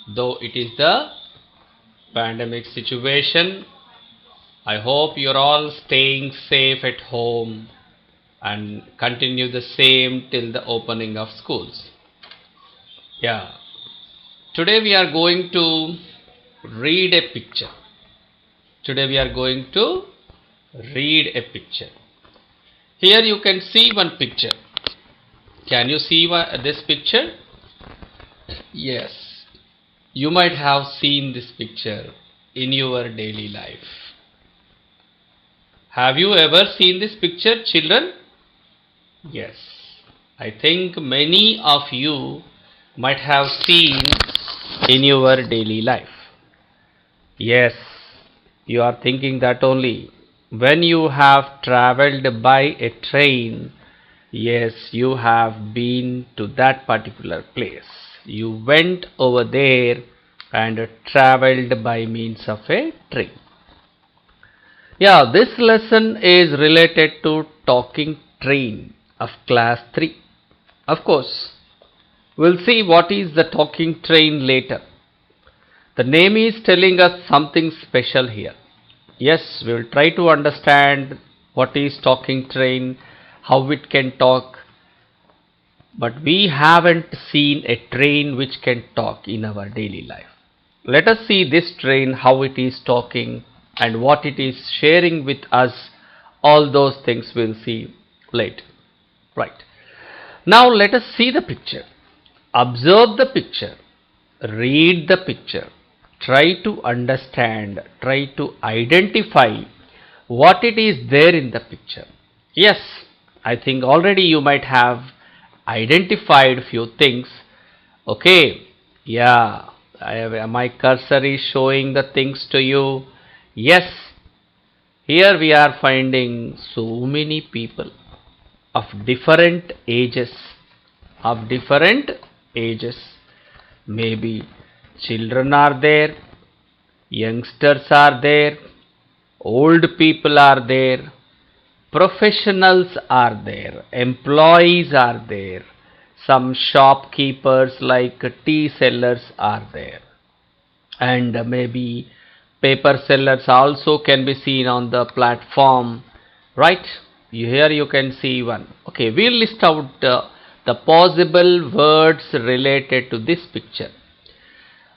Though it is the pandemic situation, I hope you're all staying safe at home and continue the same till the opening of schools. Yeah. Today we are going to read a picture. Today we are going to read a picture. Here you can see one picture. Can you see this picture? Yes. You might have seen this picture in your daily life. Have you ever seen this picture, children? Yes. I think many of you might have seen in your daily life. Yes, you are thinking that only. When you have traveled by a train, yes, you have been to that particular place. You went over there and traveled by means of a train. Yeah, this lesson is related to talking train of class 3. Of course, we'll see what is the talking train later. The name is telling us something special here. Yes, we will try to understand what is talking train, how it can talk, but we haven't seen a train which can talk in our daily life. Let us see this train, how it is talking and what it is sharing with us. All those things we'll see later. Right. Now let us see the picture. Observe the picture. Read the picture. Try to understand, try to identify what it is there in the picture. Yes, I think already you might have identified few things. Okay, yeah, my cursor is showing the things to you. Yes, here we are finding so many people of different ages, of different ages. Maybe children are there, youngsters are there, old people are there, professionals are there, employees are there, some shopkeepers like tea sellers are there, and maybe paper sellers also can be seen on the platform, right? Here you can see one. Okay, we'll list out the possible words related to this picture.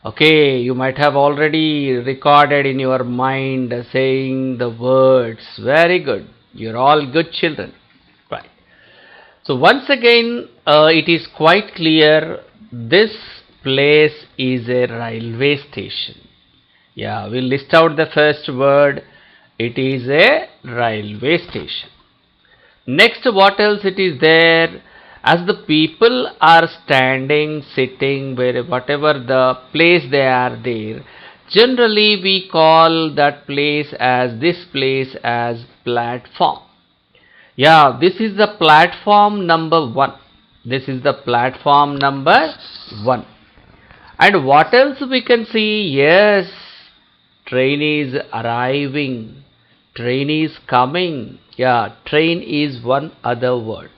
Okay, you might have already recorded in your mind saying the words. Very good. You're all good children. Right. So once again, it is quite clear this place is a railway station. Yeah, we'll list out the first word. It is a railway station. Next, what else it is there? As the people are standing, sitting, whatever the place they are there, generally we call that place as platform. Yeah, this is the platform number 1. This is the platform number 1. And what else we can see? Yes, train is arriving, train is coming. Yeah, train is one other word.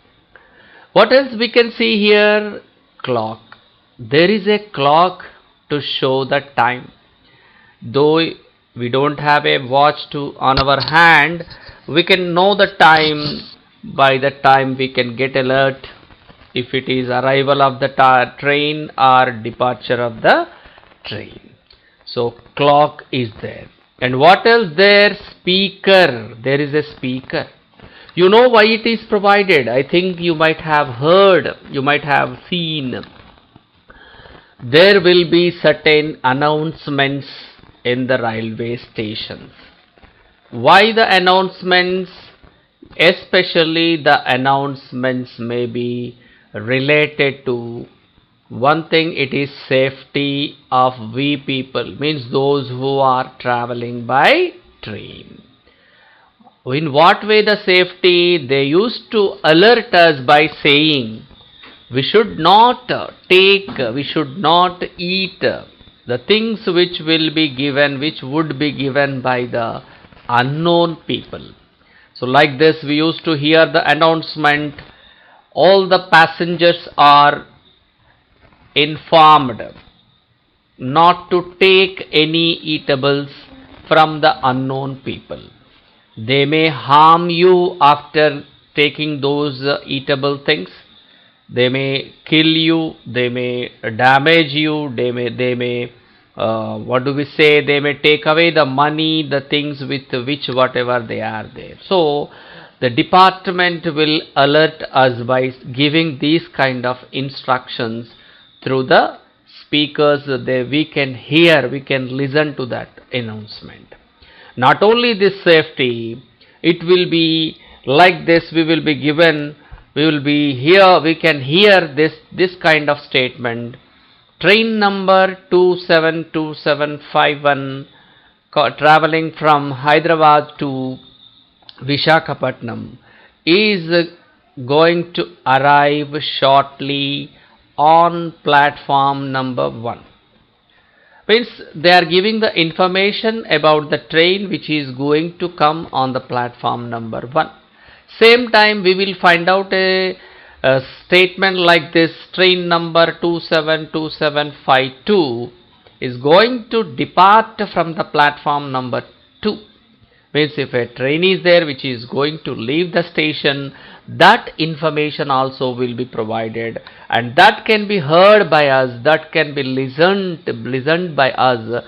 What else we can see here? Clock. There is a clock to show the time. Though we don't have a watch on our hand, we can know the time. By the time we can get alert if it is arrival of the train or departure of the train. So clock is there. And what else there? Speaker. There is a speaker. You know why it is provided. I think you might have heard, you might have seen. There will be certain announcements in the railway stations. Why the announcements? Especially the announcements may be related to one thing, it is safety of we people, means those who are traveling by train. In what way the safety? They used to alert us by saying we should not take, we should not eat the things which will be given, which would be given by the unknown people. So like this we used to hear the announcement, all the passengers are informed not to take any eatables from the unknown people. They may harm you after taking those eatable things. They may kill you, they may damage you, they may what do we say, they may take away the money, the things with which whatever they are there. So the department will alert us by giving these kind of instructions through the speakers. We can hear, we can listen to that announcement. Not only this safety, it will be like this, we will be given, we will be here, we can hear this kind of statement. Train number 272751 traveling from Hyderabad to Vishakhapatnam is going to arrive shortly on platform number 1. Means they are giving the information about the train which is going to come on the platform number 1. Same time we will find out a statement like this: train number 272752 is going to depart from the platform number 2. Means if a train is there which is going to leave the station, that information also will be provided, and that can be heard by us, that can be listened by us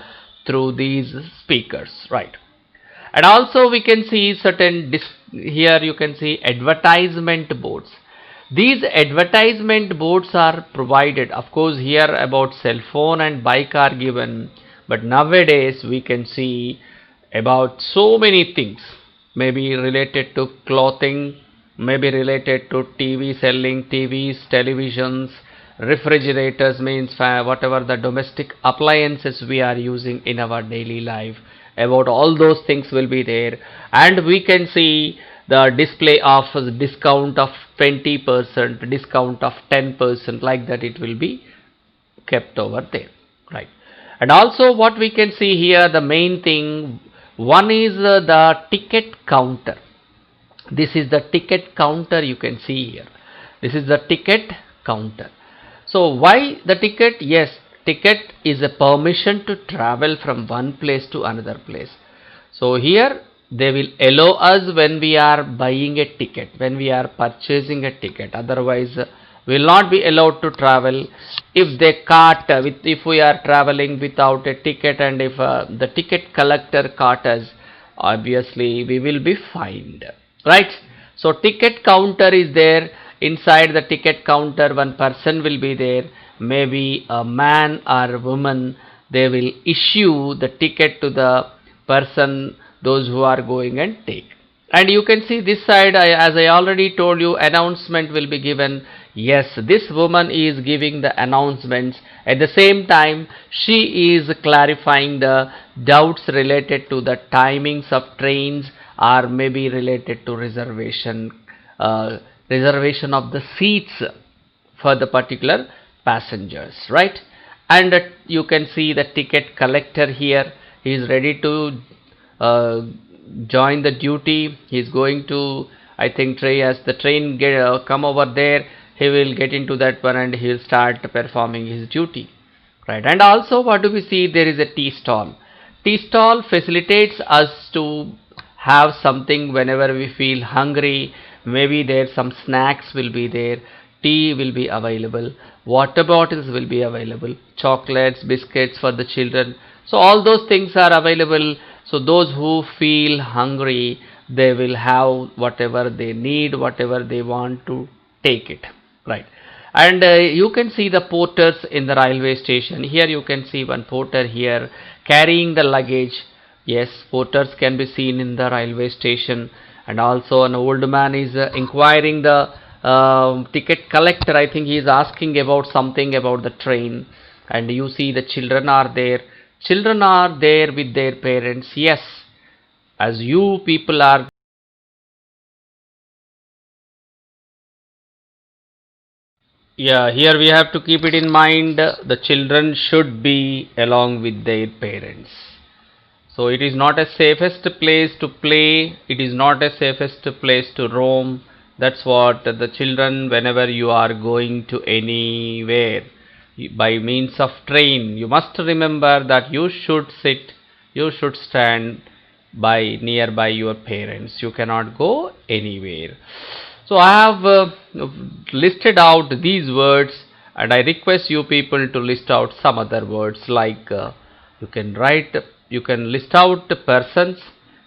through these speakers, right? And also we can see certain here you can see advertisement boards. These advertisement boards are provided, of course here about cell phone and bike are given, but nowadays we can see about so many things, maybe related to clothing, maybe related to TV, selling TVs, televisions, refrigerators, means whatever the domestic appliances we are using in our daily life. About all those things will be there, and we can see the display of discount of 20%, discount of 10%, like that it will be kept over there, right? And also what we can see here, the main thing, one is the ticket counter. This is the ticket counter you can see here. This is the ticket counter. So why the ticket? Yes, ticket is a permission to travel from one place to another place. So here they will allow us when we are buying a ticket, when we are purchasing a ticket. Otherwise we will not be allowed to travel. If they cart, if we are traveling without a ticket, and if the ticket collector caught us, obviously we will be fined, right? So ticket counter is there. Inside the ticket counter one person will be there, maybe a man or a woman. They will issue the ticket to the person, those who are going and take. And you can see this side, as I already told you, announcement will be given. Yes, this woman is giving the announcements. At the same time, she is clarifying the doubts related to the timings of trains, or maybe related to reservation of the seats for the particular passengers, right? And you can see the ticket collector here. He is ready to join the duty. He is going to, I think, as the train come over there, he will get into that one and he will start performing his duty, right? And also what do we see? There is a tea stall. Tea stall facilitates us to have something whenever we feel hungry. Maybe there some snacks will be there, tea will be available, water bottles will be available, chocolates, biscuits for the children. So all those things are available. So those who feel hungry, they will have whatever they need, whatever they want to take it, right? And you can see the porters in the railway station. Here you can see one porter here carrying the luggage. Yes, porters can be seen in the railway station. And also an old man is inquiring the ticket collector. I think he is asking about something about the train. And you see the children are there. Children are there with their parents. Yes, as you people are. Yeah, here we have to keep it in mind. The children should be along with their parents. So it is not a safest place to play, it is not a safest place to roam. That's what the children, whenever you are going to anywhere, by means of train. You must remember that you should sit, you should stand by nearby your parents. You cannot go anywhere. So I have listed out these words, and I request you people to list out some other words like you can write, you can list out persons,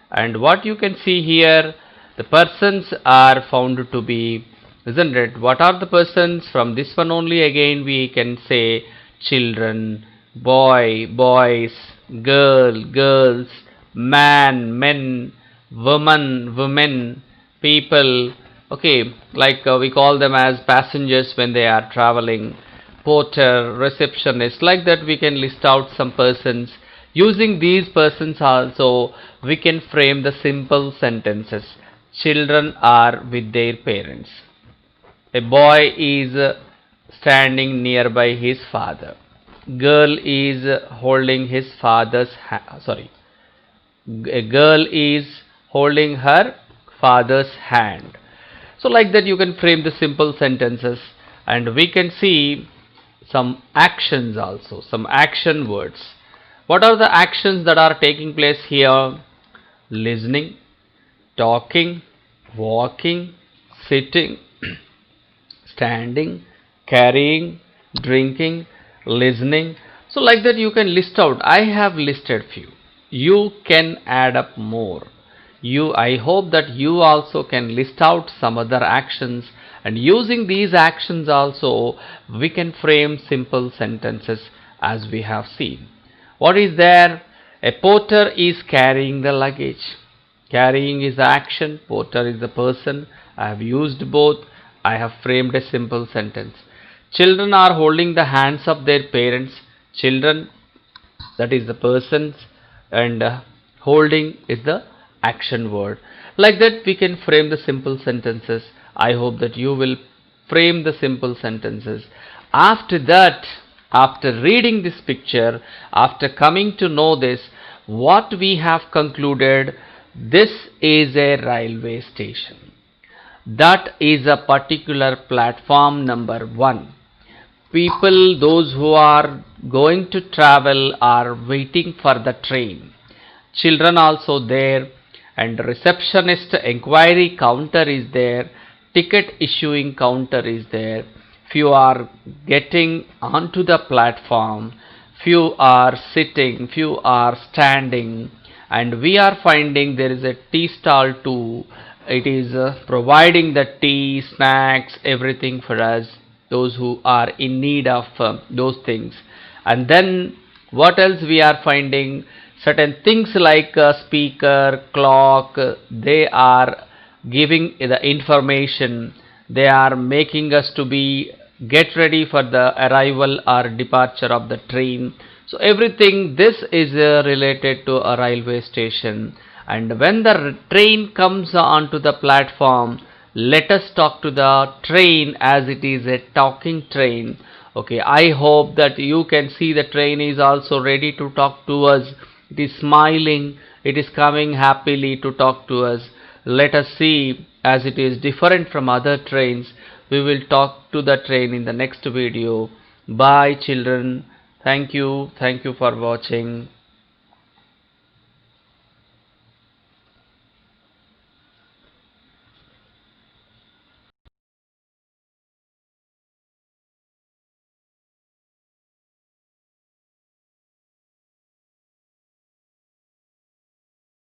and what you can see here, the persons are found to be, isn't it? What are the persons? From this one only again we can say children, boy, boys, girl, girls, man, men, woman, women, people. Okay, like we call them as passengers when they are traveling, porter, receptionist, like that we can list out some persons. Using these persons also we can frame the simple sentences. Children are with their parents. A boy is standing nearby his father. Girl is holding his father's a girl is holding her father's hand. So like that you can frame the simple sentences, and we can see some actions also, some action words. What are the actions that are taking place here? Listening, talking, walking, sitting, standing, carrying, drinking, listening. So like that you can list out. I have listed few. You can add up more. I hope that you also can list out some other actions, and using these actions also we can frame simple sentences as we have seen. What is there? A porter is carrying the luggage. Carrying is the action, porter is the person. I have used both. I have framed a simple sentence. Children are holding the hands of their parents. Children, that is the persons, and holding is the action word. Like that we can frame the simple sentences. I hope that you will frame the simple sentences. After that, after reading this picture, after coming to know this, what we have concluded, this is a railway station. That is a particular platform number 1. People, those who are going to travel, are waiting for the train. Children also there, and receptionist enquiry counter is there, ticket issuing counter is there. Few are getting onto the platform, few are sitting, few are standing, and we are finding there is a tea stall too. It is providing the tea, snacks, everything for us, those who are in need of those things. And then what else we are finding? Certain things like speaker, clock, they are giving the information, they are making us to be get ready for the arrival or departure of the train. So everything this is related to a railway station. And when the train comes onto the platform, let us talk to the train as it is a talking train. Okay, I hope that you can see the train is also ready to talk to us. It is smiling, it is coming happily to talk to us. Let us see, as it is different from other trains. We will talk to the train in the next video. Bye children. Thank you for watching.